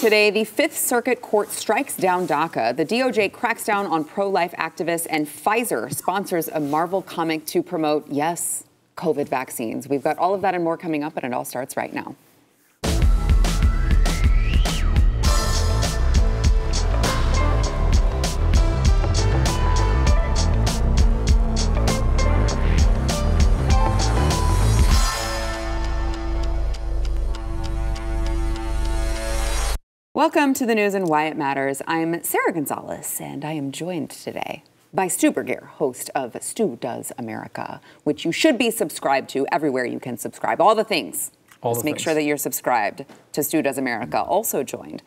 today, the Fifth Circuit Court strikes down DACA. The DOJ cracks down on pro-life activists, and Pfizer sponsors a Marvel comic to promote, yes, COVID vaccines. We've got all of that and more coming up, and it all starts right now. Welcome to the news and why it matters. I'm Sarah Gonzalez, and I am joined today by Stu Burguiere, host of Stu Does America, which you should be subscribed to everywhere you can subscribe. All the things. Just make sure that you're subscribed to Stu Does America. Also joined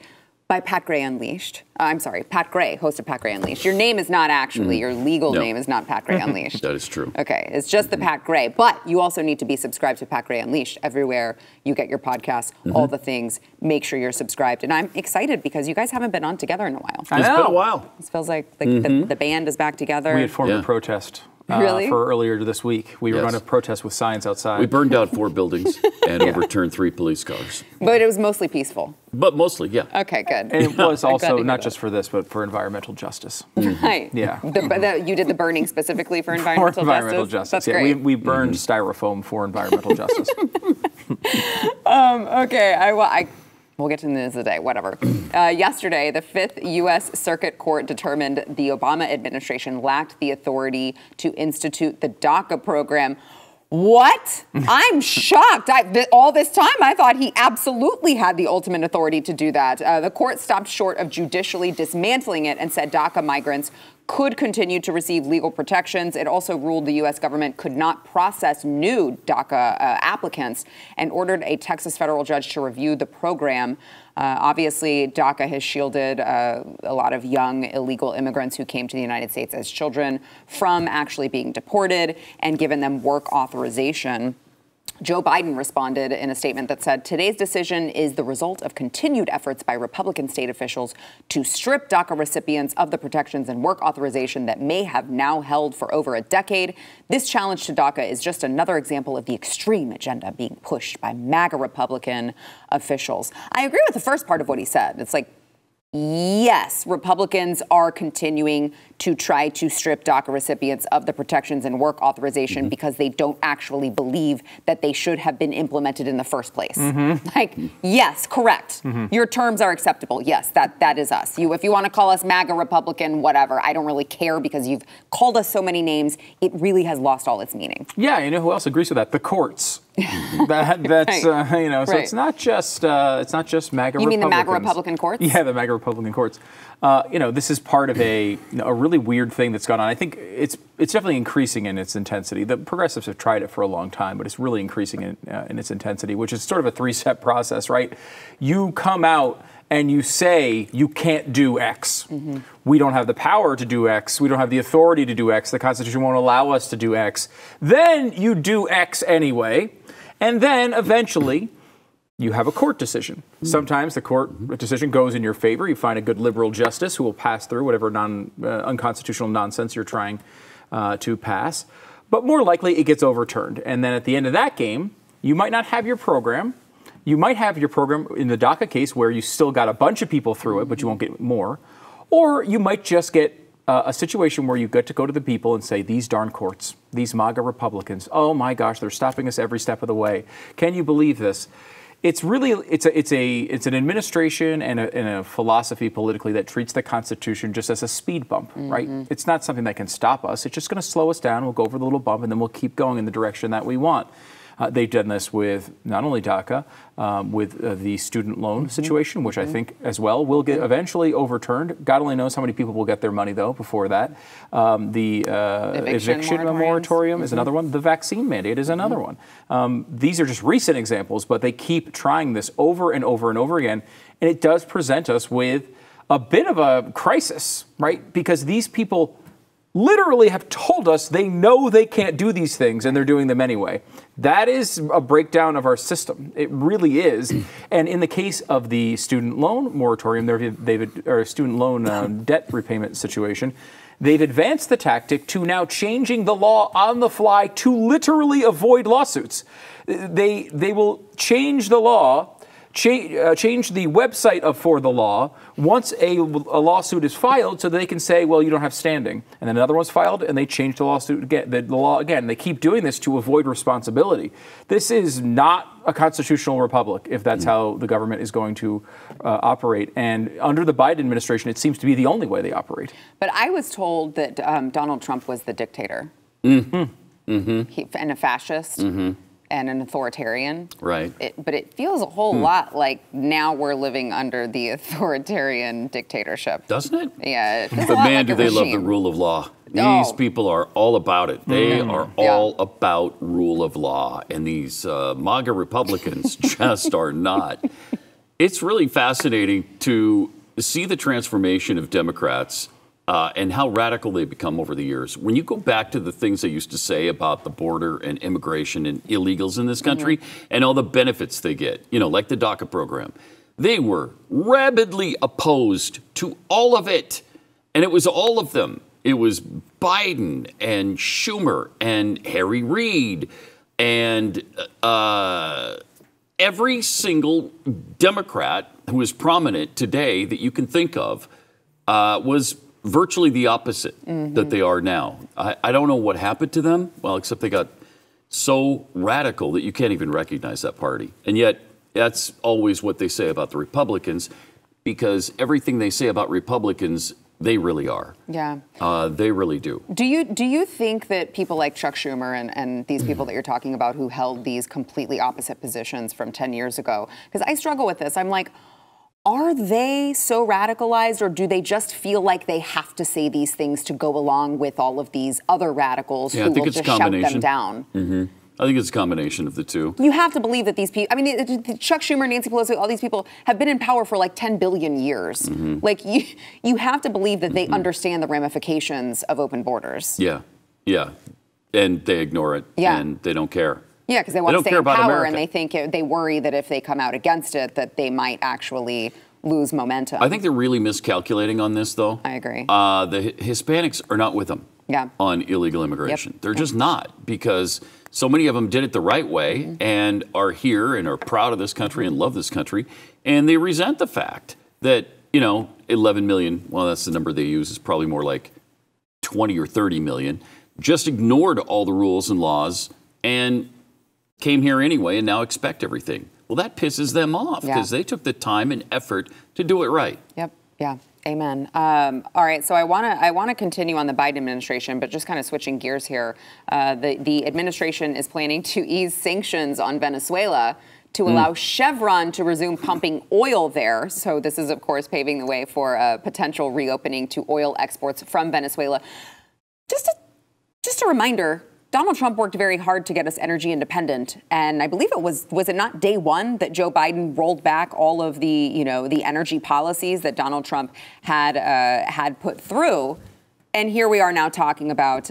by Pat Gray Unleashed. Pat Gray, host of Pat Gray Unleashed. Your name is not actually, your legal name is not Pat Gray Unleashed. That is true. Okay, it's just the Pat Gray. But you also need to be subscribed to Pat Gray Unleashed everywhere you get your podcasts, all the things. Make sure you're subscribed. And I'm excited because you guys haven't been on together in a while. It's been a while. It feels like the band is back together. We had formed a protest. Really? For earlier this week. We were going to protest with signs outside. We burned down 4 buildings and overturned 3 police cars. But it was mostly peaceful. But mostly, yeah. Okay, good. And it was also not just for this, but for environmental justice. Right. Yeah. You did the burning specifically for environmental justice? That's great. We burned styrofoam for environmental justice. Okay, we'll get to the news of the day, whatever. Yesterday, the Fifth U.S. Circuit Court determined the Obama administration lacked the authority to institute the DACA program. What? I'm shocked. All this time, I thought he absolutely had the ultimate authority to do that. The court stopped short of judicially dismantling it and said DACA migrants could continue to receive legal protections. It also ruled the U.S. government could not process new DACA applicants and ordered a Texas federal judge to review the program. Obviously, DACA has shielded a lot of young illegal immigrants who came to the United States as children from actually being deported and given them work authorization. Joe Biden responded in a statement that said, today's decision is the result of continued efforts by Republican state officials to strip DACA recipients of the protections and work authorization that may have now held for over a decade. This challenge to DACA is just another example of the extreme agenda being pushed by MAGA Republican officials. I agree with the first part of what he said. It's like, yes, Republicans are continuing to try to strip DACA recipients of the protections and work authorization because they don't actually believe that they should have been implemented in the first place. Like, yes, correct. Your terms are acceptable. Yes, that is us. If you want to call us MAGA Republican, whatever, I don't really care because you've called us so many names. It really has lost all its meaning. Yeah, you know who else agrees with that? The courts. That's so it's not just MAGA Republicans. You mean the MAGA Republican courts? Yeah, the MAGA Republican courts. This is part of a really weird thing that's gone on. I think it's definitely increasing in its intensity. The progressives have tried it for a long time, but it's really increasing in its intensity, which is sort of a 3-step process, right? You come out and you say you can't do X. We don't have the power to do X. We don't have the authority to do X. The Constitution won't allow us to do X. Then you do X anyway. And then eventually you have a court decision. Sometimes the court decision goes in your favor. You find a good liberal justice who will pass through whatever unconstitutional nonsense you're trying to pass. But more likely it gets overturned. And then at the end of that game, you might not have your program. You might have your program in the DACA case where you still got a bunch of people through it, but you won't get more. Or you might just get a situation where you get to go to the people and say, these darn courts, these MAGA Republicans, oh my gosh, they're stopping us every step of the way. Can you believe this? It's really, it's an administration and a philosophy politically that treats the Constitution just as a speed bump, right? It's not something that can stop us. It's just going to slow us down. We'll go over the little bump and then we'll keep going in the direction that we want. They've done this with not only DACA, with the student loan situation, which I think as well will get eventually overturned. God only knows how many people will get their money, though, before that. The eviction moratorium is another one. The vaccine mandate is another one. These are just recent examples, but they keep trying this over and over and over again. And it does present us with a bit of a crisis, right? Because these people literally have told us they know they can't do these things and they're doing them anyway. That is a breakdown of our system. It really is. And in the case of the student loan moratorium, or student loan debt repayment situation, they've advanced the tactic to now changing the law on the fly to literally avoid lawsuits. They will change the law change the website for the law once a lawsuit is filed, so that they can say, well, you don't have standing. And then another one's filed, and they change the lawsuit again, the law again. They keep doing this to avoid responsibility. This is not a constitutional republic if that's how the government is going to operate. And under the Biden administration, it seems to be the only way they operate. But I was told that Donald Trump was the dictator. And a fascist. And an authoritarian. Right. But it feels a whole lot like now we're living under the authoritarian dictatorship. Doesn't it? Yeah. It feels But a lot man, like do a they love regime. the rule of law. These people are all about it. They are all about rule of law. And these MAGA Republicans just are not. It's really fascinating to see the transformation of Democrats and how radical they become over the years. When you go back to the things they used to say about the border and immigration and illegals in this country and all the benefits they get, you know, like the DACA program, they were rabidly opposed to all of it. And it was all of them. It was Biden and Schumer and Harry Reid and every single Democrat who is prominent today that you can think of was virtually the opposite that they are now. I don't know what happened to them, well, except they got so radical that you can't even recognize that party. And yet, that's always what they say about the Republicans, because everything they say about Republicans, they really are. Yeah. They really do. Do you think that people like Chuck Schumer and these people that you're talking about who held these completely opposite positions from 10 years ago, because I struggle with this, I'm like, are they so radicalized, or do they just feel like they have to say these things to go along with all of these other radicals who will just shout them down? I think it's a combination of the two. You have to believe that these people, I mean, Chuck Schumer, Nancy Pelosi, all these people have been in power for like 10 billion years. Like, you have to believe that they understand the ramifications of open borders. Yeah. And they ignore it, and they don't care. Yeah, because they want to stay in power, America. and they worry that if they come out against it, that they might actually lose momentum. I think they're really miscalculating on this, though. I agree. The Hispanics are not with them on illegal immigration. They're just not, because so many of them did it the right way and are here and are proud of this country and love this country. And they resent the fact that, 11 million, well, that's the number they use, is probably more like 20 or 30 million, just ignored all the rules and laws and came here anyway and now expect everything. Well, that pisses them off because they took the time and effort to do it right. Yep. Yeah. Amen. All right. So I want to continue on the Biden administration, but just kind of switching gears here. The administration is planning to ease sanctions on Venezuela to allow Chevron to resume pumping oil there. So this is, of course, paving the way for a potential reopening to oil exports from Venezuela. Just a reminder. Donald Trump worked very hard to get us energy independent, and I believe it was it not day one that Joe Biden rolled back all of the the energy policies that Donald Trump had put through, and here we are now talking about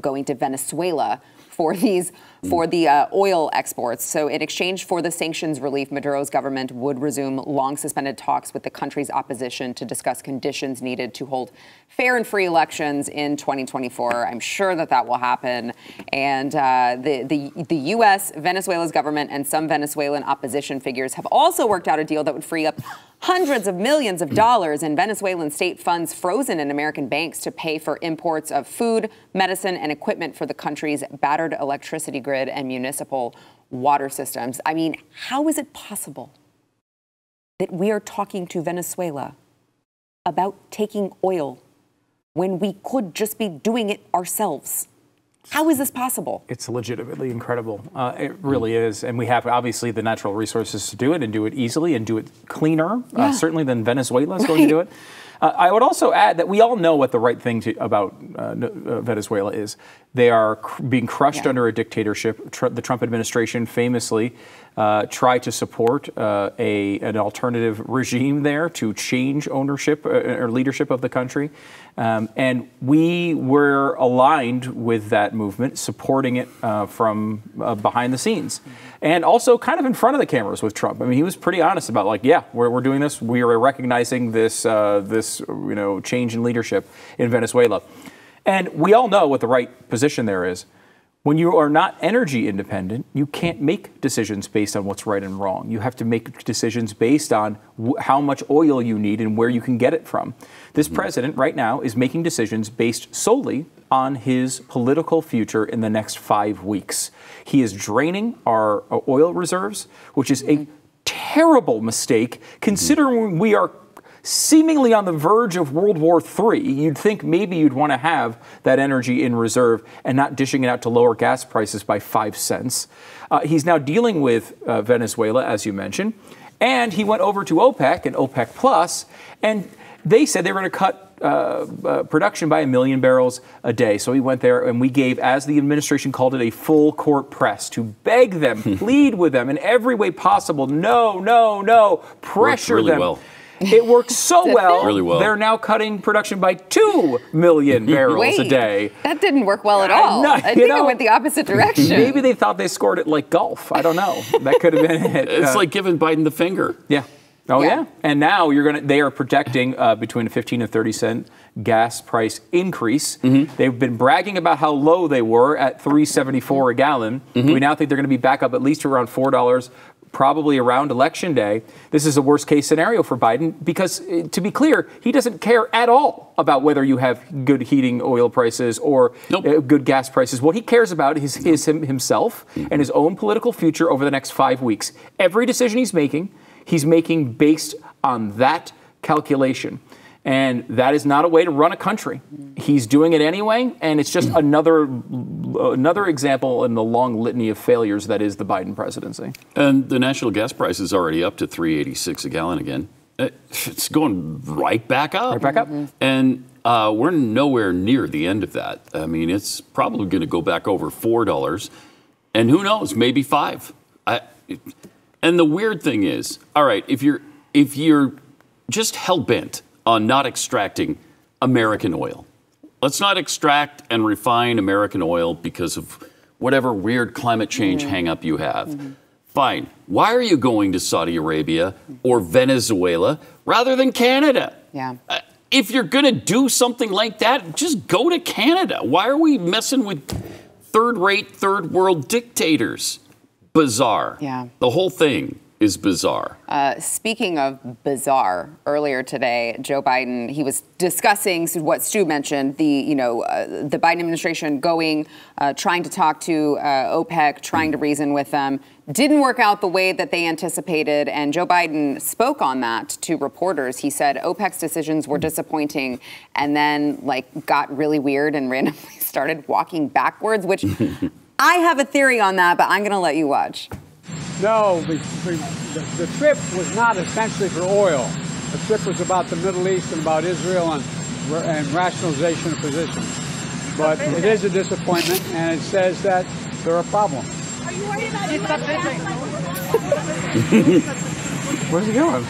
going to Venezuela for the oil exports. So in exchange for the sanctions relief, Maduro's government would resume long suspended talks with the country's opposition to discuss conditions needed to hold fair and free elections in 2024. I'm sure that will happen. And the U.S., Venezuela's government, and some Venezuelan opposition figures have also worked out a deal that would free up hundreds of millions of dollars in Venezuelan state funds frozen in American banks to pay for imports of food, medicine, and equipment for the country's battered electricity grid and municipal water systems. I mean, how is it possible that we are talking to Venezuela about taking oil when we could just be doing it ourselves? How is this possible? It's legitimately incredible. It really is. And we have, obviously, the natural resources to do it and do it easily and do it cleaner, certainly than Venezuela is going to do it. I would also add that we all know what the right thing about Venezuela is. They are being crushed under a dictatorship. The Trump administration famously tried to support an alternative regime there to change ownership or leadership of the country. And we were aligned with that movement, supporting it from behind the scenes. And also kind of in front of the cameras with Trump. I mean, he was pretty honest about we're doing this. We are recognizing this change in leadership in Venezuela. And we all know what the right position there is. When you are not energy independent, you can't make decisions based on what's right and wrong. You have to make decisions based on how much oil you need and where you can get it from. This president right now is making decisions based solely on his political future in the next 5 weeks. He is draining our oil reserves, which is a terrible mistake considering we are seemingly on the verge of World War III. You'd think maybe you'd want to have that energy in reserve and not dishing it out to lower gas prices by 5 cents. He's now dealing with Venezuela, as you mentioned, and he went over to OPEC and OPEC Plus, and they said they were going to cut production by 1 million barrels a day. So he went there, and we gave, as the administration called it, a full court press to beg them, plead with them in every way possible. No, pressure really them. Well. It works so well, really well. They're now cutting production by 2 million barrels a day. That didn't work well at all. I think it went the opposite direction. Maybe they thought they scored it like golf. I don't know. That could have been it. It's like giving Biden the finger. Yeah. Oh, yeah. And now they are projecting between a 15 and 30 cent gas price increase. They've been bragging about how low they were at $3.74 a gallon. We now think they're going to be back up at least around $4, probably around Election Day. This is a worst case scenario for Biden because, to be clear, he doesn't care at all about whether you have good heating oil prices or good gas prices. What he cares about is himself and his own political future over the next 5 weeks. Every decision he's making based on that calculation. And that is not a way to run a country. He's doing it anyway, and it's just another example in the long litany of failures that is the Biden presidency. And the national gas price is already up to $3.86 a gallon again. It's going right back up. Right back up. And we're nowhere near the end of that. I mean, it's probably going to go back over $4. And who knows, maybe $5. And the weird thing is, all right, if you're just hell-bent on not extracting American oil. Let's not extract and refine American oil because of whatever weird climate change hang-up you have. Fine. Why are you going to Saudi Arabia or Venezuela rather than Canada? Yeah. If you're going to do something like that, just go to Canada. Why are we messing with third-rate, third-world dictators? Bizarre. Yeah. The whole thing is bizarre. Speaking of bizarre, earlier today, Joe Biden, he was discussing what Stu mentioned, the Biden administration trying to talk to OPEC, trying to reason with them. Didn't work out the way that they anticipated, and Joe Biden spoke on that to reporters. He said OPEC's decisions were disappointing and then got really weird and randomly started walking backwards, which I have a theory on that, but I'm going to let you watch. No, the trip was not essentially for oil. The trip was about the Middle East and about Israel and rationalization of positions. But it is a disappointment, and it says that there are problems. Are you worried about it? Where's he going?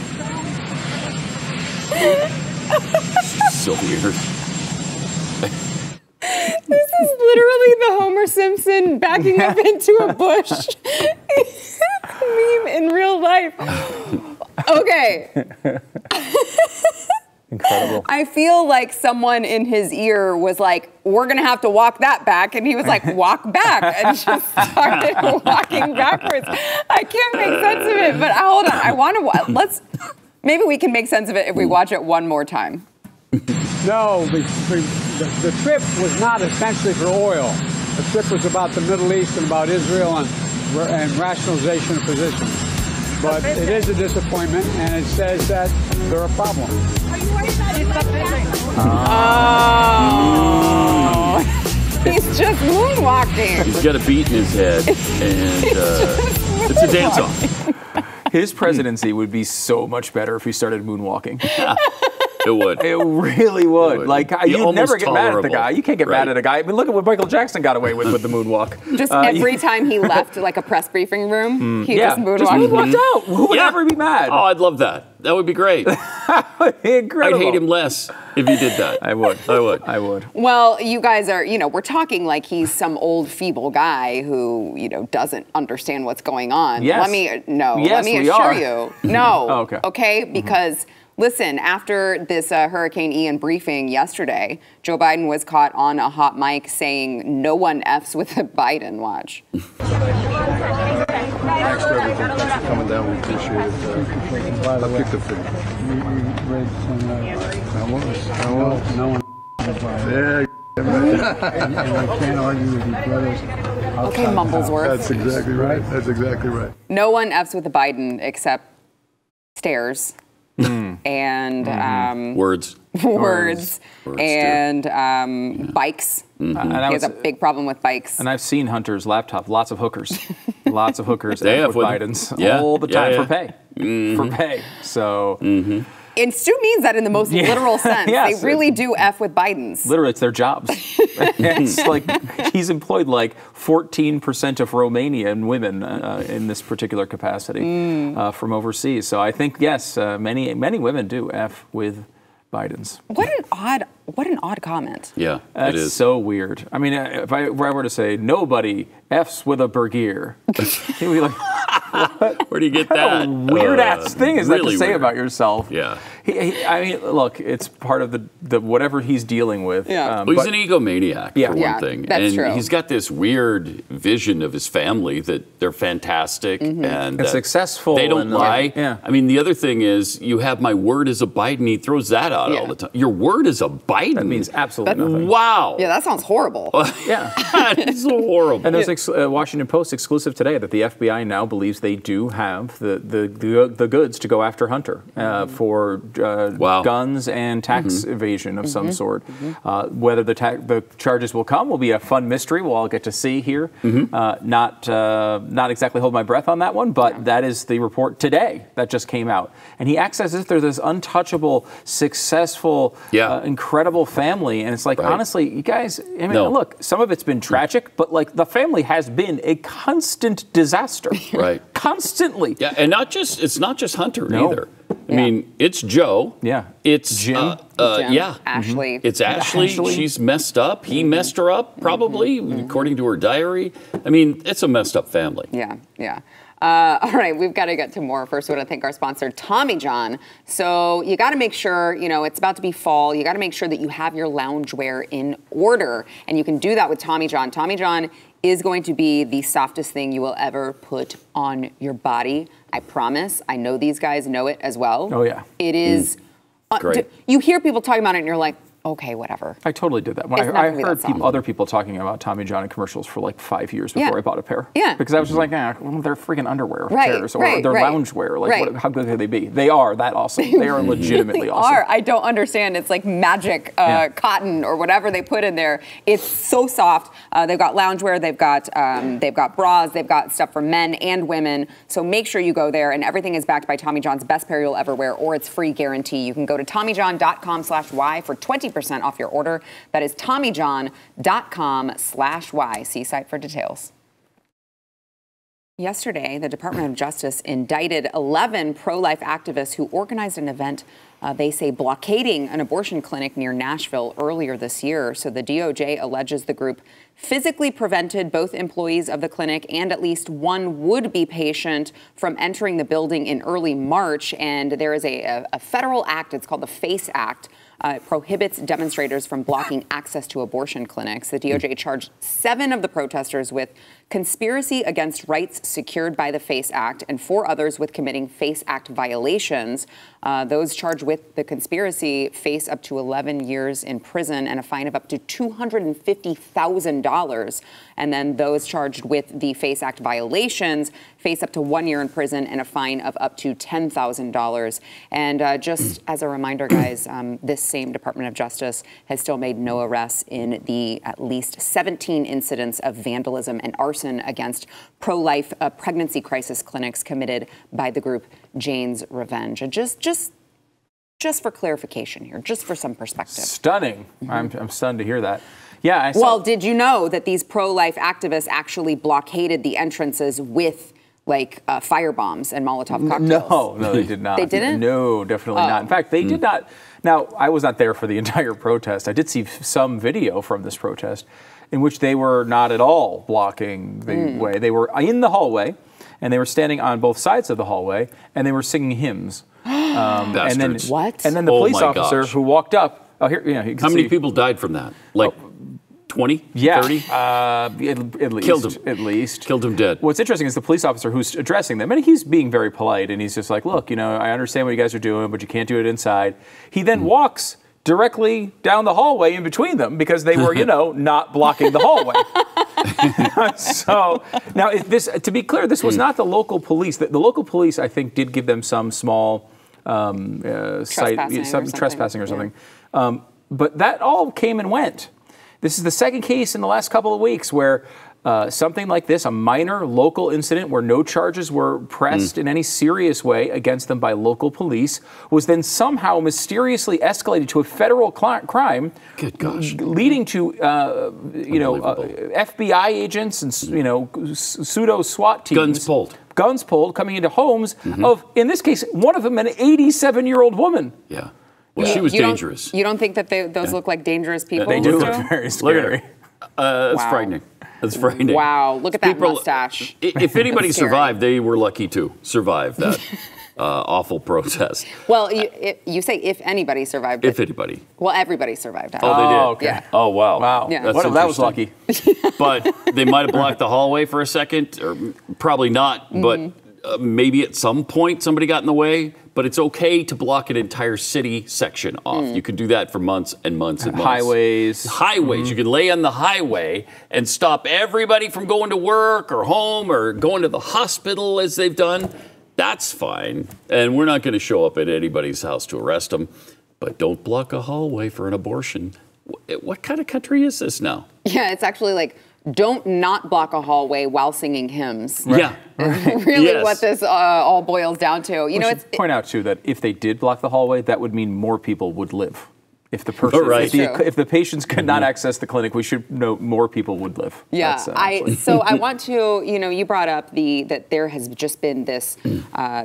So weird. This is literally the Homer Simpson backing up into a bush meme in real life. Okay. Incredible. I feel like someone in his ear was like, we're going to have to walk that back. And he was like, walk back. And just started walking backwards. I can't make sense of it. But hold on. Maybe we can make sense of it if we watch it one more time. No, the trip was not essentially for oil. The trip was about the Middle East and about Israel and rationalization of positions. But it is a disappointment, and it says that there are problems. Are you worried about it? Oh. He's just moonwalking. He's got a beat in his head, and it's a dance-off. His presidency would be so much better if he started moonwalking. It would. It really would. You never get mad at the guy. You can't get mad at a guy. I mean, look at what Michael Jackson got away with the moonwalk. Just every time he left a press briefing room, he just moonwalked out. Who would ever be mad? Oh, I'd love that. That would be great. Incredible. I'd hate him less if he did that. I would. Well, you guys are, we're talking like he's some old feeble guy who, doesn't understand what's going on. Yes. Let me assure you. No. Oh, okay. Okay? Because Listen, after this Hurricane Ian briefing yesterday, Joe Biden was caught on a hot mic saying no one F's with Biden. Watch. Thanks for everything. Thanks for coming down. We appreciate it. I picked the food. No one. Yeah. And I can't argue with you, brothers. Okay, Mumblesworth. That's exactly right. That's exactly right. No one F's with the Biden except stairs and Words. words and bikes. He has a big problem with bikes. And I've seen Hunter's laptop. Lots of hookers. Lots of hookers. They have with with Biden's yeah, all the time yeah. for pay. For pay. So. And Stu means that in the most literal sense. Yes. They really do F with Bidens. Literally, it's their jobs. It's like he's employed like 14% of Romanian women in this particular capacity from overseas. So I think, yes, many women do F with Bidens. What an odd comment. Yeah, That's it is. so weird. I mean, if I were to say nobody F's with a Bergier, he'd be like, where do you get that? weird ass thing is really that to say weird. about yourself? Yeah. I mean, look, it's part of the whatever he's dealing with. Yeah. Well, he's an egomaniac, for Yeah, one thing. that's and true. he's got this weird vision of his family that they're fantastic and that successful. They don't and, lie. Yeah. I mean, the other thing is you have my word as a Biden. He throws that out all the time. Your word is a Biden? That means absolutely nothing. Wow. Yeah, that sounds horrible. Yeah. It's so horrible. And there's Washington Post exclusive today that the FBI now believes they do have the goods to go after Hunter for guns and tax evasion of some sort. Whether the charges will come will be a fun mystery. We'll all get to see here. Not exactly hold my breath on that one, but that is the report today that just came out. And he acts as if they're this untouchable, successful, incredible family. And it's like, honestly, you guys, I mean, look, some of it's been tragic, but like the family has been a constant disaster. Right. Constantly. Yeah, and it's not just Hunter either. I mean, it's Joe. Yeah. It's Jim. Jim, yeah. Ashley. It's Ashley. She's messed up. He messed her up, probably, according to her diary. I mean, it's a messed up family. Yeah, yeah. All right, we've got to get to more. First, we want to thank our sponsor, Tommy John. So you got to make sure, it's about to be fall. You got to make sure that you have your loungewear in order. And you can do that with Tommy John. Tommy John is going to be the softest thing you will ever put on your body. I promise. I know these guys know it as well. Oh, yeah. It is. Great. You hear people talking about it and you're like, okay, whatever. I totally did that. When It's not I gonna be heard that soft. other people talking about Tommy John in commercials for like 5 years before I bought a pair. Yeah. Because I was just like, well, they're freaking underwear Right, pairs, or right, they're right. loungewear. Like, Right. how good could they be? They are that awesome. They are legitimately awesome. I don't understand. It's like magic cotton or whatever they put in there. It's so soft. They've got loungewear. They've got bras. They've got stuff for men and women. So make sure you go there. And everything is backed by Tommy John's best pair you'll ever wear, or its free guarantee. You can go to TommyJohn.com/Y for 20% off your order. That is TommyJohn.com/Y. See site for details. Yesterday, the Department of Justice indicted 11 pro-life activists who organized an event, they say, blockading an abortion clinic near Nashville earlier this year. So the DOJ alleges the group physically prevented both employees of the clinic and at least one would-be patient from entering the building in early March. And there is a federal act, it's called the FACE Act, prohibits demonstrators from blocking access to abortion clinics. The DOJ charged 7 of the protesters with conspiracy against rights secured by the FACE Act and 4 others with committing FACE Act violations. Those charged with the conspiracy face up to 11 years in prison and a fine of up to $250,000. And then those charged with the FACE Act violations face up to 1 year in prison and a fine of up to $10,000. And just as a reminder, guys, this same Department of Justice has still made no arrests in the at least 17 incidents of vandalism and arson against pro-life pregnancy crisis clinics committed by the group Jane's Revenge. And just for clarification here, just for some perspective. Stunning. I'm stunned to hear that. Yeah. Well, did you know that these pro-life activists actually blockaded the entrances with fire bombs and Molotov cocktails? No, they did not. They didn't? No, definitely not. In fact, they did not. Now, I was not there for the entire protest. I did see some video from this protest in which they were not at all blocking the way. They were in the hallway, and they were standing on both sides of the hallway, and they were singing hymns. And then what? And then the police officer who walked up. Oh, here, you can How many people died from that? Like 20? Yeah, 30? at least. Killed him. At least. Killed him dead. What's interesting is the police officer who's addressing them, and he's being very polite, and he's just like, look, I understand what you guys are doing, but you can't do it inside. He then walks directly down the hallway in between them because they were, not blocking the hallway. So now, to be clear, this was not the local police. The local police, I think, did give them some small trespassing or something. Yeah. But that all came and went. This is the second case in the last couple of weeks where something like this, a minor local incident where no charges were pressed in any serious way against them by local police, was then somehow mysteriously escalated to a federal crime. Good gosh. Leading to FBI agents and pseudo SWAT teams. Guns pulled coming into homes of, in this case, one of them an 87-year-old woman. Yeah. Well, she was dangerous. You don't think that those look like dangerous people? They do look very scary. That's frightening. That's frightening. Wow, look at that mustache. If anybody survived, they were lucky to survive that awful protest. Well, you say if anybody survived. If anybody. Well, everybody survived. Oh, they did? Okay. Yeah. Oh, wow. Wow. Yeah. That was lucky. But they might have blocked the hallway for a second, or probably not, but maybe at some point somebody got in the way. But it's okay to block an entire city section off. You can do that for months and months and months. Highways. You can lay on the highway and stop everybody from going to work or home or going to the hospital as they've done. That's fine. And we're not going to show up at anybody's house to arrest them. But don't block a hallway for an abortion. What kind of country is this now? Yeah, it's actually like, don't not block a hallway while singing hymns. Right. Yeah. Really what this all boils down to. We should point out, too, that if they did block the hallway, that would mean more people would live. If the person, if the patients could not access the clinic, we should know more people would live. Yeah, so I want to, you brought up that there has just been this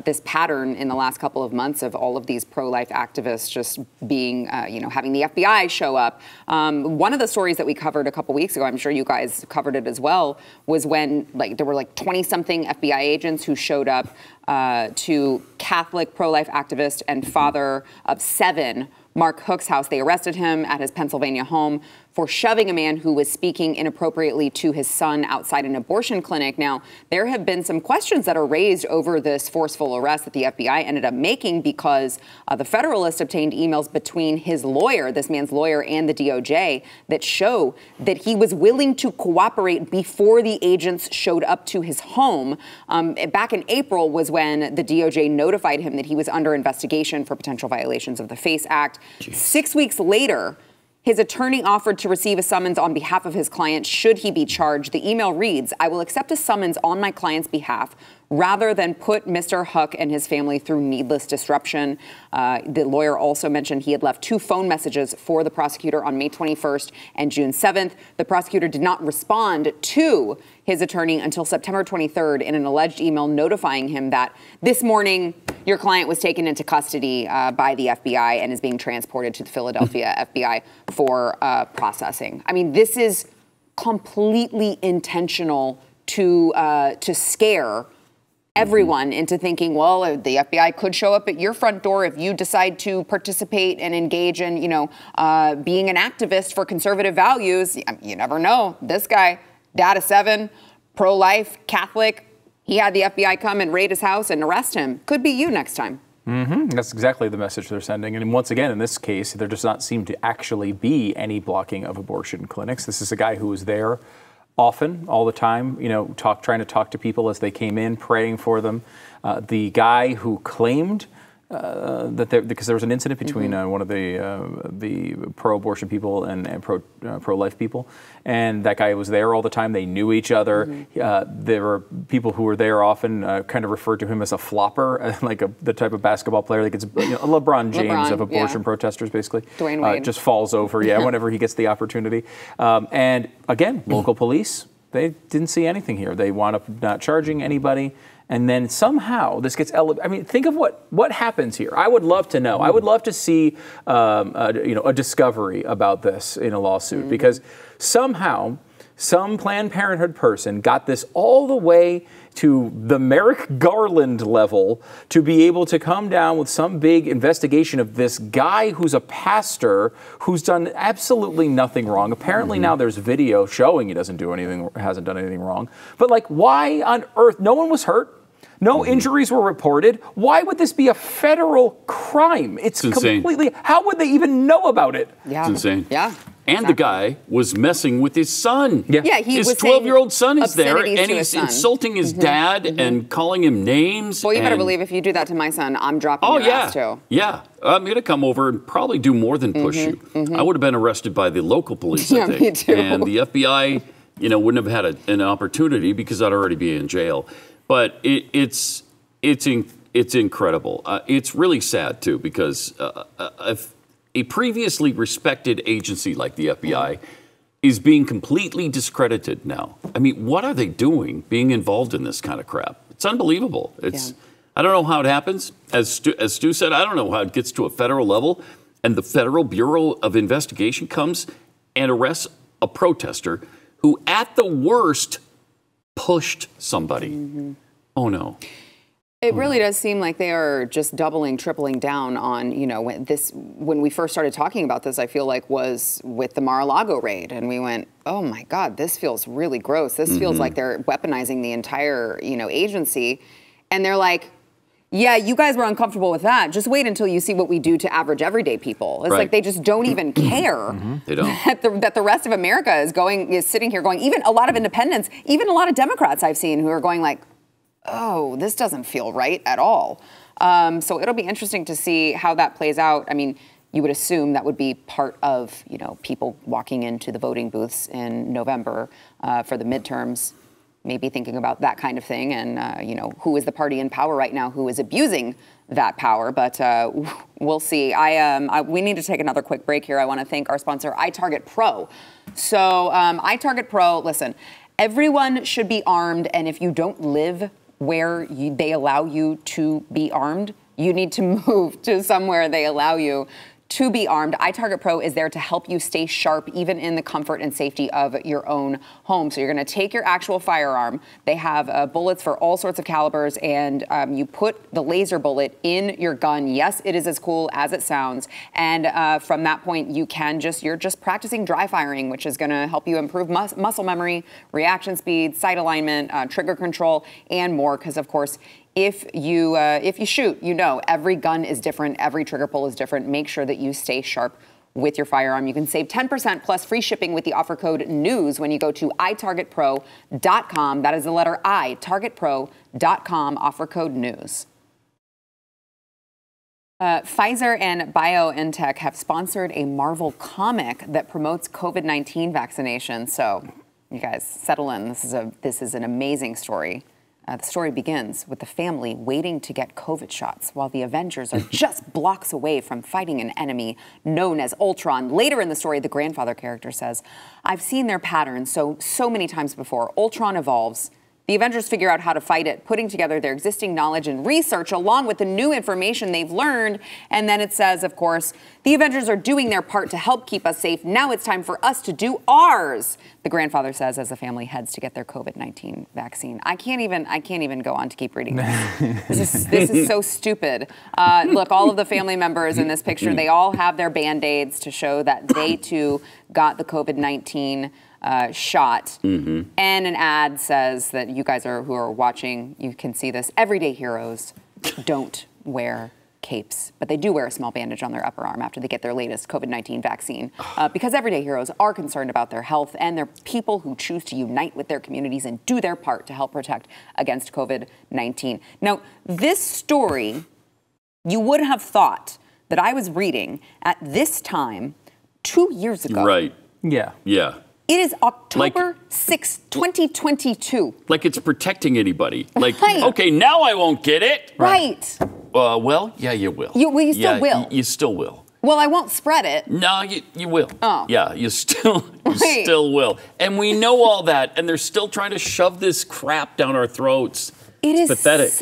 this pattern in the last couple of months of all of these pro-life activists just being, having the FBI show up. One of the stories that we covered a couple weeks ago, I'm sure you guys covered it as well, was when there were 20-something FBI agents who showed up to Catholic pro-life activist and father of 7, Mark Hook's house. They arrested him at his Pennsylvania home for shoving a man who was speaking inappropriately to his son outside an abortion clinic. Now, there have been some questions that are raised over this forceful arrest that the FBI ended up making because the Federalist obtained emails between his lawyer, this man's lawyer, and the DOJ that show that he was willing to cooperate before the agents showed up to his home. Back in April was when the DOJ notified him that he was under investigation for potential violations of the FACE Act. Jeez. 6 weeks later, his attorney offered to receive a summons on behalf of his client should he be charged. The email reads, "I will accept a summons on my client's behalf rather than put Mr. Huck and his family through needless disruption." The lawyer also mentioned he had left 2 phone messages for the prosecutor on May 21st and June 7th. The prosecutor did not respond to his attorney until September 23rd in an alleged email notifying him that this morning your client was taken into custody by the FBI and is being transported to the Philadelphia FBI for processing. I mean, this is completely intentional to scare everyone into thinking, well, the FBI could show up at your front door if you decide to participate and engage in, being an activist for conservative values. You never know. This guy, dad of 7, pro-life, Catholic, he had the FBI come and raid his house and arrest him. Could be you next time. That's exactly the message they're sending. And once again, in this case, there does not seem to actually be any blocking of abortion clinics. This is a guy who was there often, all the time, trying to talk to people as they came in, praying for them. The guy who claimed because there was an incident between one of the pro-abortion people and pro-life people, and that guy was there all the time. They knew each other. There were people who were there often kind of referred to him as a flopper, like the type of basketball player that gets LeBron James of abortion protesters, basically. Dwayne Wade. Just falls over, whenever he gets the opportunity. And again, local police, they didn't see anything here. They wound up not charging anybody. And then somehow this gets elevated. I mean, think of what happens here. I would love to know. I would love to see a discovery about this in a lawsuit, because somehow some Planned Parenthood person got this all the way to the Merrick Garland level to be able to come down with some big investigation of this guy who's a pastor who's done absolutely nothing wrong. Apparently now there's video showing he hasn't done anything wrong. But like, why on earth? No one was hurt. No injuries were reported. Why would this be a federal crime? It's completely, how would they even know about it? Yeah. It's insane. Yeah. And the guy was messing with his son. Yeah, he his was 12-year-old son is there, obscenities and to he's his son. insulting his dad and calling him names. Well, you better believe if you do that to my son, I'm dropping your ass too. Yeah, I'm going to come over and probably do more than push you. I would have been arrested by the local police, I think. Me too. And the FBI, wouldn't have had an opportunity because I'd already be in jail. But it's incredible. It's really sad, too, because if a previously respected agency like the FBI is being completely discredited now. I mean, what are they doing being involved in this kind of crap? It's unbelievable. I don't know how it happens. As Stu said, I don't know how it gets to a federal level and the Federal Bureau of Investigation comes and arrests a protester who, at the worst, pushed somebody. Oh, no. It really does seem like they are just doubling, tripling down on, when we first started talking about this, I feel like was with the Mar-a-Lago raid. And we went, oh my God, this feels really gross. This feels like they're weaponizing the entire, agency. And they're like, yeah, you guys were uncomfortable with that. Just wait until you see what we do to average everyday people. It's like they just don't even care They don't. that the rest of America is sitting here going, even a lot of independents, even a lot of Democrats I've seen who are going like, oh, this doesn't feel right at all. So it'll be interesting to see how that plays out. I mean, you would assume that would be part of, people walking into the voting booths in November for the midterms, maybe thinking about that kind of thing and, who is the party in power right now who is abusing that power. But we'll see. We need to take another quick break here. I want to thank our sponsor, iTarget Pro. So iTarget Pro, listen, everyone should be armed. And if you don't live where they allow you to be armed, you need to move to somewhere they allow you to be armed. iTarget Pro is there to help you stay sharp, even in the comfort and safety of your own home. So you're going to take your actual firearm. They have bullets for all sorts of calibers, and you put the laser bullet in your gun. Yes, it is as cool as it sounds. And from that point, you're just practicing dry firing, which is going to help you improve muscle memory, reaction speed, sight alignment, trigger control, and more. Because of course, if you shoot, every gun is different, every trigger pull is different. Make sure that you stay sharp with your firearm. You can save 10% plus free shipping with the offer code NEWS when you go to itargetpro.com. That is the letter I, targetpro.com, offer code NEWS. Pfizer and BioNTech have sponsored a Marvel comic that promotes COVID-19 vaccination. So you guys settle in. This is an amazing story. The story begins with the family waiting to get COVID shots while the Avengers are just blocks away from fighting an enemy known as Ultron. Later in the story, the grandfather character says, I've seen their patterns so many times before. Ultron evolves. The Avengers figure out how to fight it, putting together their existing knowledge and research along with the new information they've learned. And then it says, of course, the Avengers are doing their part to help keep us safe. Now it's time for us to do ours, the grandfather says as the family heads to get their COVID-19 vaccine. I can't even go on to keep reading this. This is so stupid. Look, all of the family members in this picture, they all have their Band-Aids to show that they too got the COVID-19 shot. And an ad says that you guys who are watching, you can see this. Everyday heroes don't wear capes, but they do wear a small bandage on their upper arm after they get their latest COVID-19 vaccine because everyday heroes are concerned about their health, and they're people who choose to unite with their communities and do their part to help protect against COVID-19. Now, this story, you would have thought that I was reading at this time 2 years ago. Right. Yeah. Yeah. It is October 6th, 2022. Like it's protecting anybody. Like, Right. okay, now I won't get it. Right. Well, yeah, you will. You still will. You still will. Well, I won't spread it. No, you will. Oh. Yeah, you still Right. still will. And we know all that, and they're still trying to shove this crap down our throats. It is pathetic.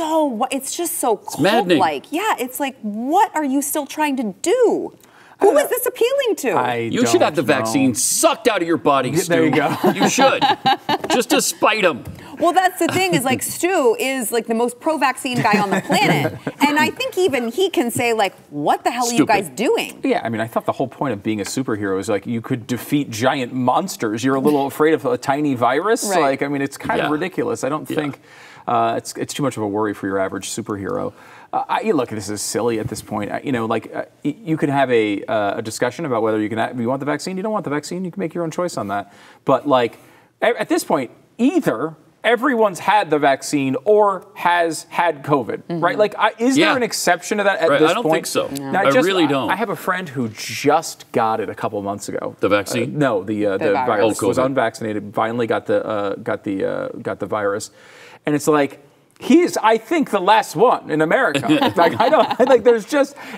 It's just so maddening. cult-like. Yeah, it's like, what are you still trying to do? Who is this appealing to? You should have the vaccine sucked out of your body, Stu. There you go. You should. Just to spite him. Well, that's the thing is like Stu is like the most pro-vaccine guy on the planet. And I think even he can say like, what the hell are you guys doing? Yeah, I mean, I thought the whole point of being a superhero is like you could defeat giant monsters. You're a little afraid of a tiny virus. Right. Like, I mean, it's kind of ridiculous. I don't think it's too much of a worry for your average superhero. Look, this is silly at this point. You could have a discussion about whether you want the vaccine, you don't want the vaccine, you can make your own choice on that. But like at this point, either everyone's had the vaccine or has had COVID, right? Like, is there an exception to that at this point? I don't think so. No. I really don't. I have a friend who just got it a couple months ago. The vaccine? No, the virus. Oh, Was unvaccinated. Finally got the virus, and it's like. He's, I think, the last one in America.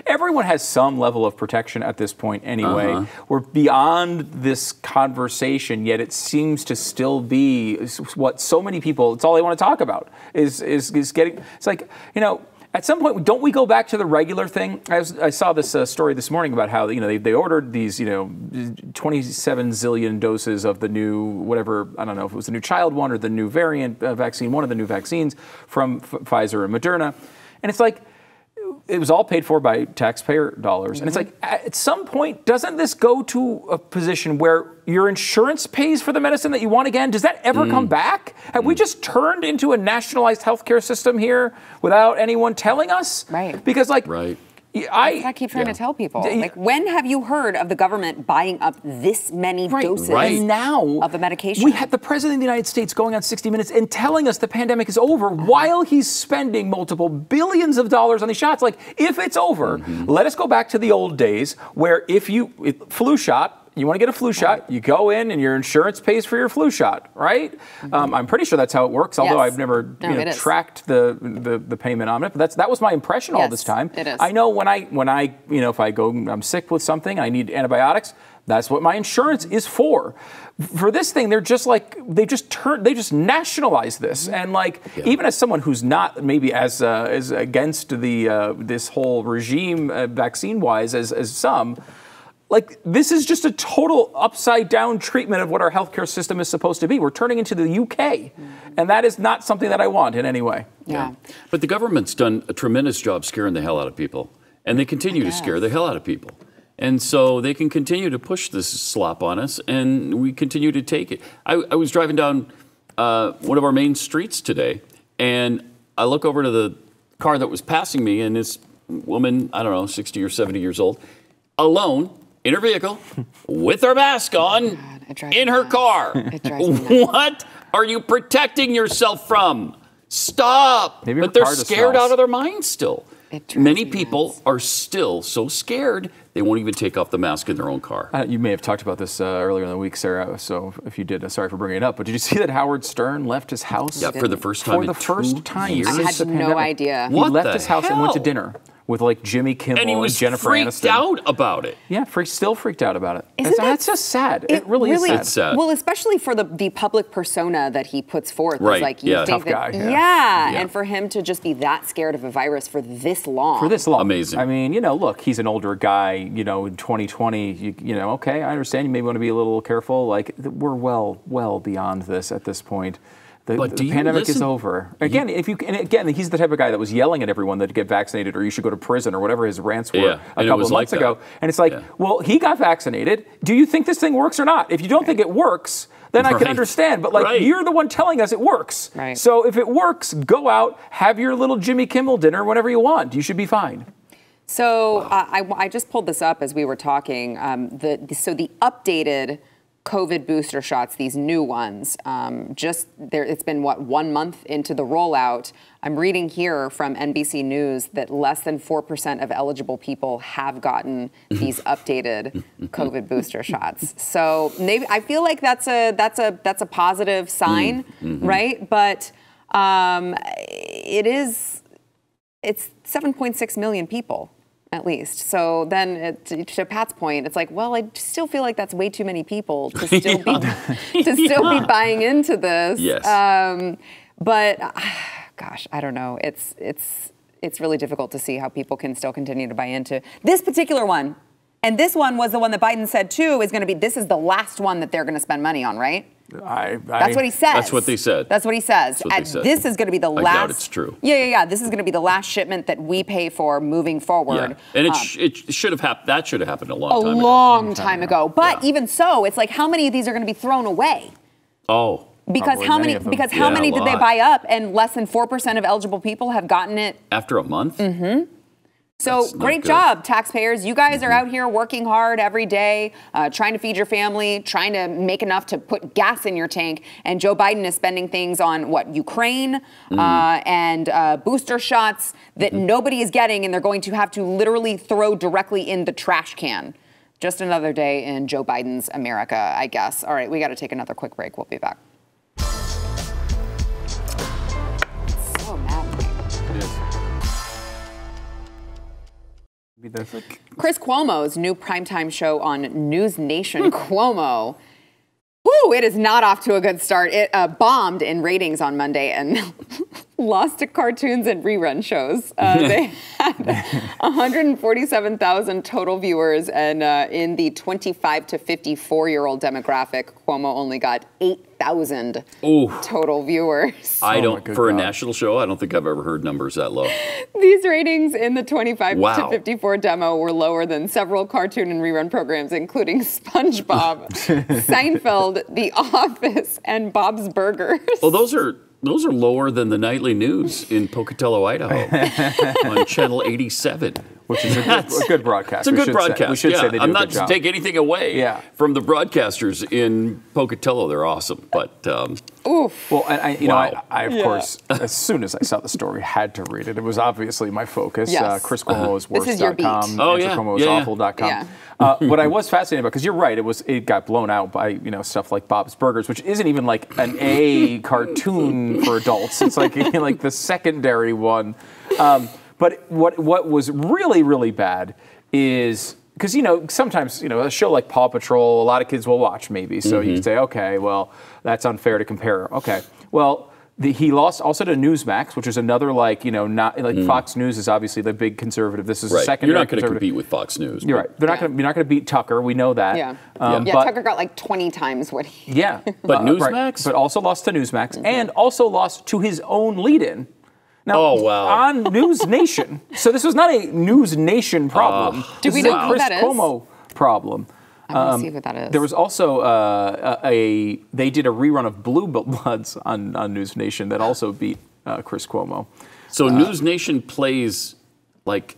Everyone has some level of protection at this point anyway. We're beyond this conversation, yet it seems to still be what so many people, it's all they want to talk about, is getting, it's like, at some point, don't we go back to the regular thing? I saw this story this morning about how they ordered these 27 zillion doses of the new whatever, I don't know if it was the new child one or the new variant vaccine, one of the new vaccines from Pfizer and Moderna, and it's like it was all paid for by taxpayer dollars, and it's like at some point, doesn't this go to a position where your insurance pays for the medicine that you want again? Does that ever come back? Have we just turned into a nationalized healthcare system here without anyone telling us? Right. Because I keep trying to tell people. Like, when have you heard of the government buying up this many doses now of a medication? We had the President of the United States going on 60 Minutes and telling us the pandemic is over while he's spending multiple billions of dollars on these shots. Like, if it's over, let us go back to the old days where flu shot, you want to get a flu shot, you go in and your insurance pays for your flu shot, right? I'm pretty sure that's how it works, although I've never tracked the payment on it. But that was my impression all this time. It is. I know when I if I go, I'm sick with something, I need antibiotics, that's what my insurance is for. For this thing, they're just like, they just nationalize this. And even as someone who's not maybe as against this whole regime vaccine-wise as some, this is just a total upside-down treatment of what our healthcare system is supposed to be. We're turning into the UK, and that is not something that I want in any way. Yeah. But the government's done a tremendous job scaring the hell out of people, and they continue to scare the hell out of people. And so they can continue to push this slop on us, and we continue to take it. I was driving down one of our main streets today, and I look over to the car that was passing me, and this woman, I don't know, 60 or 70 years old, alone, in her vehicle, with her mask on, in her car. What are you protecting yourself from? Stop. But they're scared out of their minds still. Many people are still so scared, they won't even take off the mask in their own car. You may have talked about this earlier in the week, Sarah, so if you did, sorry for bringing it up, but did you see that Howard Stern left his house? Yeah, for the first time in 2 years. I had no idea. He left his house and went to dinner with Jimmy Kimmel and Jennifer Aniston. And he was freaked out about it. Yeah, still freaked out about it. That's just sad. It really is sad. It's sad. Well, especially for the public persona that he puts forth. Right. Like, you think tough that, guy. And for him to just be that scared of a virus for this long. Amazing. I mean, look, he's an older guy, in 2020, okay, I understand you may want to be a little careful. We're well beyond this at this point. The pandemic is over. Again, he's the type of guy that was yelling at everyone that get vaccinated or you should go to prison or whatever his rants were a couple of months ago. And it's well, he got vaccinated. Do you think this thing works or not? If you don't think it works, then I can understand. But you're the one telling us it works. Right. So if it works, go out, have your little Jimmy Kimmel dinner, whatever you want. You should be fine. So I just pulled this up as we were talking. So the updated COVID booster shots, these new ones, it's been 1 month into the rollout. I'm reading here from NBC News that less than 4% of eligible people have gotten these updated COVID booster shots. So maybe I feel like that's a positive sign, right? But it's 7.6 million people. At least. So then, to Pat's point, it's like, well, I still feel like that's way too many people to still be buying into this. Yes. But gosh, I don't know. It's really difficult to see how people can still continue to buy into this particular one. And this one was the one that Biden said, too, is going to be, this is the last one that they're going to spend money on, right? That's what he says. That's what they said. That's what he says. This is going to be the last. I doubt it's true. Yeah. This is going to be the last shipment that we pay for moving forward. Yeah. And it should have happened. That should have happened a long time ago. But even so, it's like, how many of these are going to be thrown away? Oh. Because how many? Because how many did they buy up? And less than 4% of eligible people have gotten it after a month. Mm-hmm. So great job, taxpayers. You guys are out here working hard every day, trying to feed your family, trying to make enough to put gas in your tank. And Joe Biden is spending things on Ukraine and booster shots that nobody is getting, and they're going to have to literally throw directly in the trash can. Just another day in Joe Biden's America, I guess. All right, we got to take another quick break. We'll be back. It's so maddening. It is. Chris Cuomo's new primetime show on News Nation, Cuomo. Whew, it is not off to a good start. It bombed in ratings on Monday and lost to cartoons and rerun shows. They had 147,000 total viewers, and in the 25 to 54-year-old demographic, Cuomo only got 8,000 total viewers. I don't, for a national show, I don't think I've ever heard numbers that low. These ratings in the 25 to 54 demo were lower than several cartoon and rerun programs, including SpongeBob, Seinfeld, The Office, and Bob's Burgers. Well, those are lower than the nightly news in Pocatello, Idaho, on Channel 87. Which is a good broadcast. It's a good broadcast. We should say they do I'm a not good to job. take anything away from the broadcasters in Pocatello. They're awesome. But, Well, and I of course, as soon as I saw the story, had to read it. It was obviously my focus. Yes. Chris Cuomo's This is your beat. worst.com. Oh, yeah. ChrisCuomo'sAwful.com. What I was fascinated about, because you're right, it got blown out by stuff like Bob's Burgers, which isn't even like an A cartoon for adults. It's like like the secondary one. But what was really, really bad is, because, sometimes, a show like Paw Patrol, a lot of kids will watch maybe. So you say, okay, well, that's unfair to compare. Okay. Well, he lost also to Newsmax, which is another not like Fox News is obviously the big conservative. This is a secondary. You're not going to compete with Fox News. You're right. You're not going to beat Tucker. We know that. Yeah. But Tucker got like 20 times what he. Yeah. But Newsmax? Right. But also lost to Newsmax and also lost to his own lead-in. Now, on News Nation. So this was not a News Nation problem. Do we know who that is? Chris Cuomo problem. I want to see what that is. There was also they did a rerun of Blue Bloods on News Nation that also beat Chris Cuomo. So News Nation plays like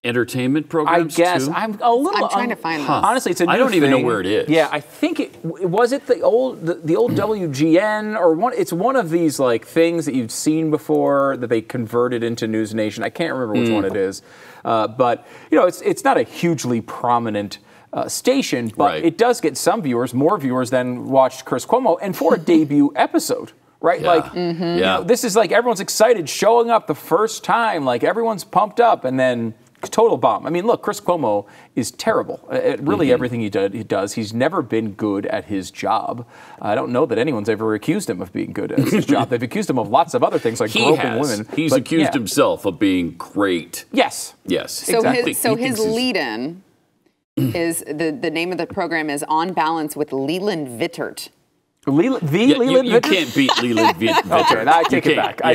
entertainment programs I guess too? I'm trying to find this. Honestly, it's a new I don't even know thing. where it is. Yeah, I think was it the old WGN or one. It's one of these like things that you've seen before that they converted into News Nation. I can't remember which one it is, but it's not a hugely prominent station, but it does get some viewers, more viewers than watched Chris Cuomo, and for a debut episode. Right? Yeah. This is like everyone's excited showing up the first time, like everyone's pumped up, and then total bomb. I mean, look, Chris Cuomo is terrible at really everything he does. He's never been good at his job. I don't know that anyone's ever accused him of being good at his job. They've accused him of lots of other things like groping women. He's accused himself of being great. Yes. So exactly. his lead-in is the name of the program is On Balance with Leland Vittert. Leland Vittert? You can't beat Leland Vittert. Okay, I take it back. I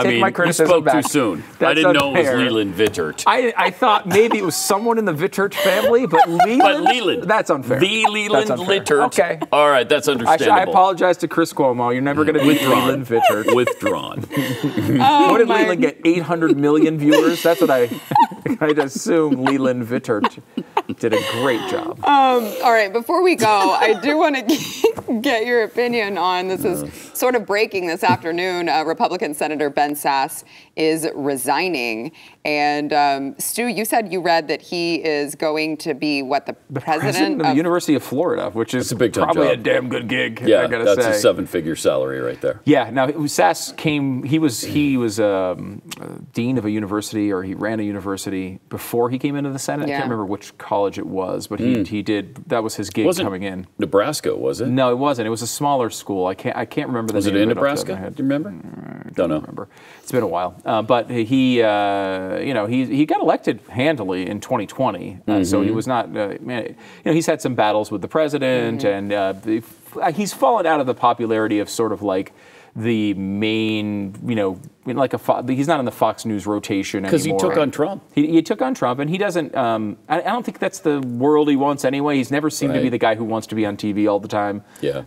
take my criticism back. You spoke too soon. That's I didn't know unfair. it was Leland Vittert. I thought maybe it was someone in the Vittert family, but Leland? That's unfair. The Leland Vittert. Okay. All right, that's understandable. I apologize to Chris Cuomo. You're never going to beat Leland Vittert. Withdrawn. What did Leland get? 800 million viewers? That's what I'd assume Leland Vittert did a great job. All right, before we go, I do want to get your opinion on this. Is sort of breaking this afternoon. Republican Senator Ben Sasse is resigning. And Stu, you said you read that he is going to be the president of the University of Florida, which is a big time probably job. a damn good gig. Yeah, I gotta that's say. a 7-figure salary right there. Yeah. Now Sasse came. He was dean of a university, or he ran a university before he came into the Senate. Yeah. I can't remember which college it was, but he did. That was his gig coming in. Nebraska, was it? No, it wasn't. It was a smaller school. I can't remember the name. Was it in Nebraska? Do you remember? Don't know. remember. It's been a while. But he got elected handily in 2020. So he was not, he's had some battles with the president, and he's fallen out of the popularity of sort of like the main, he's not in the Fox News rotation anymore. Because he took on Trump. He took on Trump, and he doesn't, I don't think that's the world he wants anyway. He's never seemed to be the guy who wants to be on TV all the time. Yeah.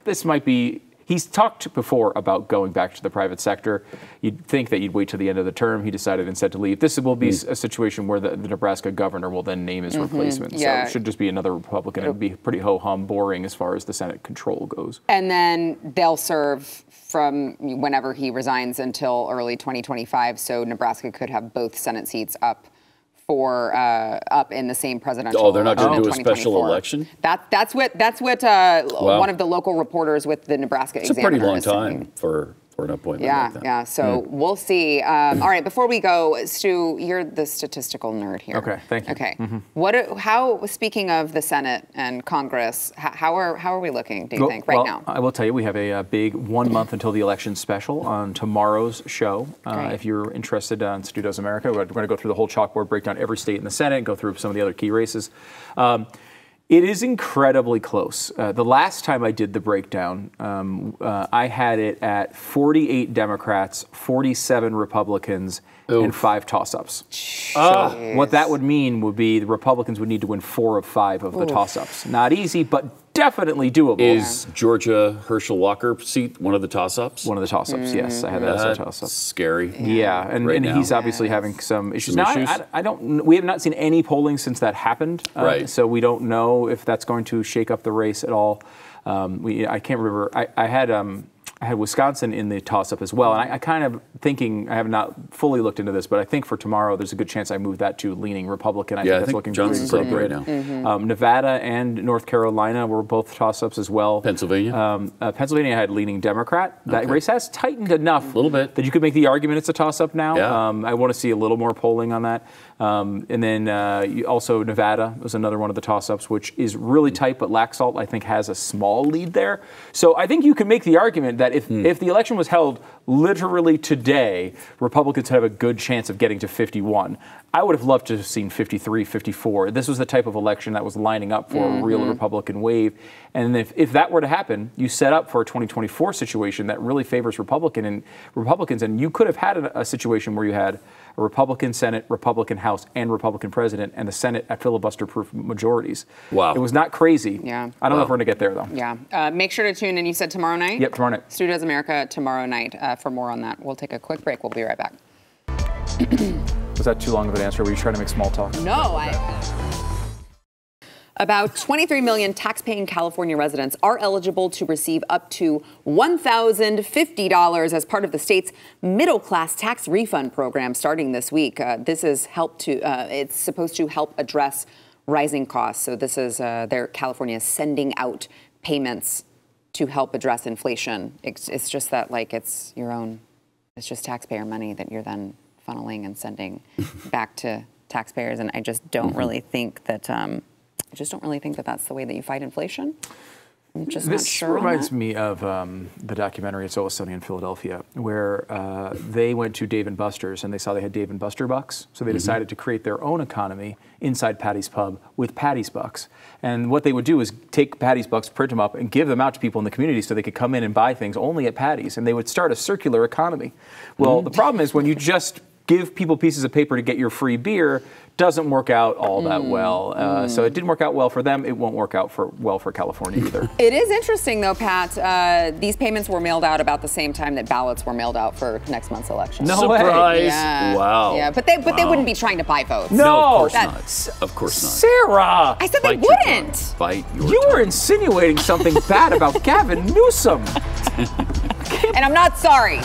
This might be, he's talked before about going back to the private sector. You'd think that you'd wait to the end of the term. He decided instead to leave. This will be a situation where the Nebraska governor will then name his replacement. Yeah. So it should just be another Republican. It would be pretty ho-hum, boring as far as the Senate control goes. And then they'll serve from whenever he resigns until early 2025. So Nebraska could have both Senate seats up in the same presidential. Oh, they're not going to election do a in special 2024. election? That's what Wow. one of the local reporters with the Nebraska It's a Examiner pretty long is saying. time for an appointment like that. Yeah. So we'll see. All right, before we go, Stu, you're the statistical nerd here. Okay, thank you. Okay. How? Speaking of the Senate and Congress, how are we looking? Do you think right now? I will tell you, we have a big 1 month until the election special on tomorrow's show. If you're interested on Stu Does America, we're going to go through the whole chalkboard, break down every state in the Senate, go through some of the other key races. It is incredibly close. The last time I did the breakdown, I had it at 48 Democrats, 47 Republicans, and 5 toss-ups. What that would mean would be the Republicans would need to win 4 of 5 of the toss-ups. Not easy, but definitely doable. Is Georgia Herschel Walker seat one of the toss-ups? One of the toss-ups, yes. I had that as a toss-up. Scary. Yeah, and he's obviously having some issues. Now, we have not seen any polling since that happened, so we don't know if that's going to shake up the race at all. I can't remember. I had Wisconsin in the toss-up as well, and I kind of thinking, I have not fully looked into this, but I think for tomorrow there's a good chance I move that to leaning Republican. I think that's looking Johnson's pretty up good right now. Nevada and North Carolina were both toss-ups as well. Pennsylvania? Pennsylvania had leaning Democrat. That race has tightened enough a little bit that you could make the argument it's a toss-up now. Yeah. I want to see a little more polling on that. And then also Nevada was another one of the toss-ups, which is really tight, but Laxalt, I think, has a small lead there. So I think you can make the argument that if the election was held literally today, Republicans have a good chance of getting to 51. I would have loved to have seen 53, 54. This was the type of election that was lining up for a real Republican wave. And if that were to happen, you set up for a 2024 situation that really favors Republicans. And you could have had a situation where you had a Republican Senate, Republican House, and Republican President, and the Senate at filibuster-proof majorities. Wow. It was not crazy. Yeah. I don't know if we're going to get there, though. Yeah. Make sure to tune in. You said tomorrow night? Yep, tomorrow night. Stu Does America tomorrow night for more on that. We'll take a quick break. We'll be right back. Was that too long of an answer? Were you trying to make small talk? No, About 23 million tax-paying California residents are eligible to receive up to $1,050 as part of the state's middle-class tax refund program starting this week. This is it's supposed to help address rising costs. So this is California sending out payments to help address inflation. It's just that it's just taxpayer money that you're then funneling and sending back to taxpayers. And I just don't really think that that's the way that you fight inflation. I'm just not sure. This reminds me of the documentary It's Always Sunny in Philadelphia, where they went to Dave & Buster's and they saw they had Dave & Buster bucks. So they decided to create their own economy inside Patty's Pub with Patty's bucks. And what they would do is take Patty's bucks, print them up, and give them out to people in the community so they could come in and buy things only at Patty's. And they would start a circular economy. Well, the problem is when you just give people pieces of paper to get your free beer, doesn't work out all that well. So it didn't work out well for them. It won't work out well for California either. It is interesting, though, Pat. These payments were mailed out about the same time that ballots were mailed out for next month's election. No Surprise! way. Yeah. Wow. Yeah, but they wouldn't be trying to buy votes. No, of course not. Of course not. Sarah! I said they Bite your wouldn't. tongue. Bite your You tongue. were insinuating something bad about Gavin Newsom. And I'm not sorry.